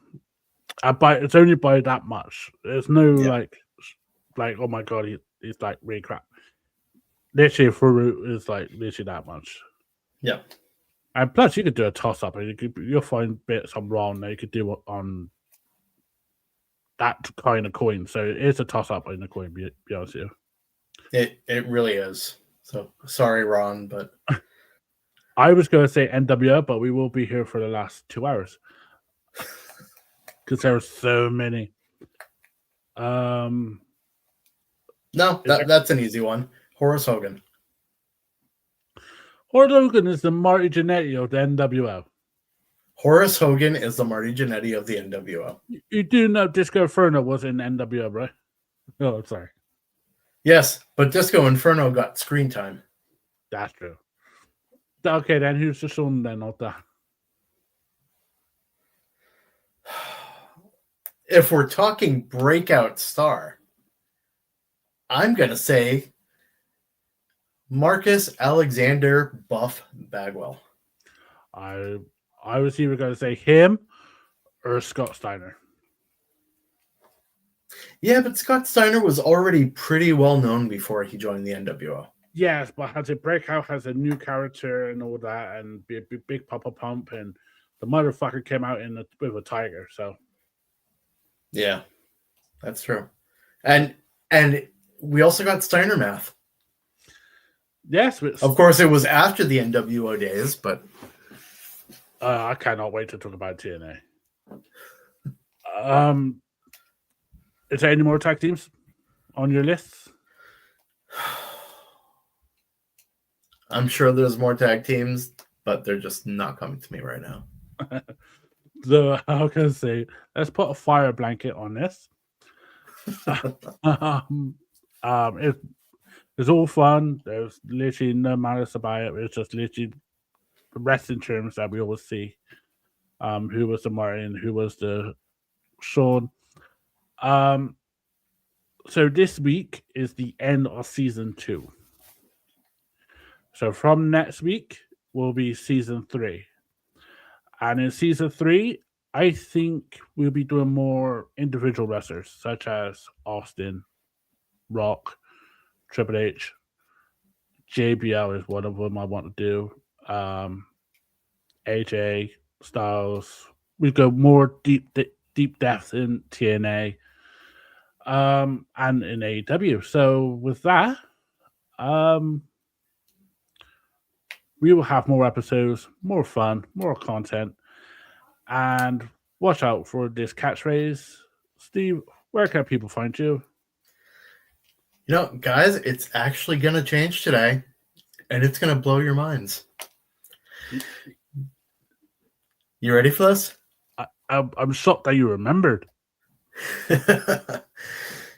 Speaker 2: It's only by that much. There's no like oh my god, he's like really crap. Literally, Farouk is like literally that much.
Speaker 3: Yeah.
Speaker 2: And plus, you could do a toss up, and you'll find bits on Ron that you could do on that kind of coin. So it is a toss up in the coin. Be honest with
Speaker 3: you, it really is. So sorry, Ron, but
Speaker 2: I was going to say NWO, but we will be here for the last 2 hours because there are so many.
Speaker 3: No, that's an easy one. Horace Hogan.
Speaker 2: Horace Hogan is the Marty Jannetty of the NWO.
Speaker 3: Horace Hogan is the Marty Jannetty of the NWO.
Speaker 2: You do know Disco Inferno was in NWO, right? Oh, sorry.
Speaker 3: Yes, but Disco Inferno got screen time.
Speaker 2: That's true. Okay, then who's the son then of that?
Speaker 3: If we're talking breakout star, I'm going to say Marcus Alexander Buff Bagwell.
Speaker 2: I was either going to say him or Scott Steiner.
Speaker 3: Yeah, but Scott Steiner was already pretty well known before he joined the NWO.
Speaker 2: Yes, but had to break out as a new character and all that, and be a big Papa Pump, and the motherfucker came out with a tiger. So,
Speaker 3: yeah, that's true. And we also got Steiner Math.
Speaker 2: Yes,
Speaker 3: of course it was after the NWO days, but
Speaker 2: I cannot wait to talk about TNA. Is there any more tag teams on your list?
Speaker 3: I'm sure there's more tag teams, but they're just not coming to me right now.
Speaker 2: So I was gonna say, let's put a fire blanket on this. It's all fun. There's literally no malice about it. It's just literally the wrestling terms that we always see. Who was the Martin? Who was the Sean? So this week is the end of season 2. So from next week will be season 3. And in season 3, I think we'll be doing more individual wrestlers, such as Austin, Rock, Triple H, JBL is one of them I want to do. AJ, Styles. We go more deep depth in TNA. And in AEW. So with that, we will have more episodes, more fun, more content, and watch out for this catchphrase. Steve, where can people find you?
Speaker 3: You know, guys, it's actually going to change today, and it's going to blow your minds. You ready for this?
Speaker 2: I'm shocked that you remembered.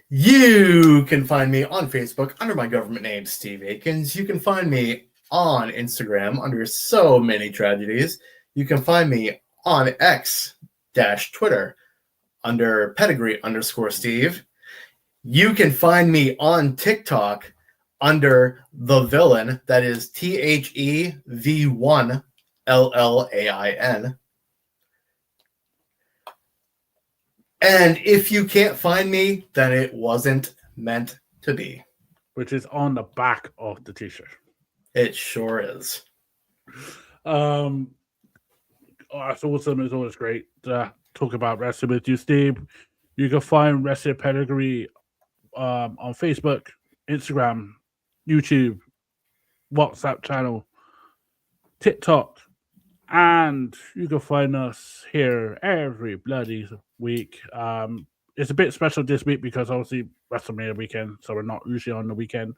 Speaker 3: You can find me on Facebook under my government name, Steve Akins. You can find me on Instagram under So Many Tragedies. You can find me on X-Twitter under pedigree_Steve. You can find me on TikTok under The Villain. That is THEV1LLAIN. And if you can't find me, then it wasn't meant to be.
Speaker 2: Which is on the back of the t-shirt.
Speaker 3: It sure is.
Speaker 2: It's awesome. It's always great to talk about wrestling with you, Steve. You can find Wrestling Pedigree on Facebook, Instagram, YouTube, WhatsApp channel, TikTok, and you can find us here every bloody week. It's a bit special this week because obviously WrestleMania weekend, so we're not usually on the weekend.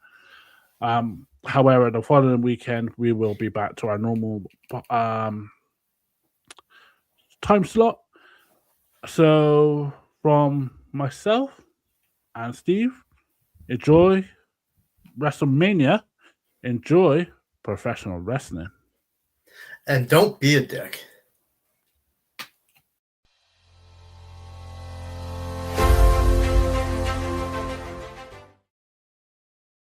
Speaker 2: However, the following weekend we will be back to our normal time slot. So from myself and Steve, enjoy WrestleMania, enjoy professional wrestling,
Speaker 3: and don't be a dick.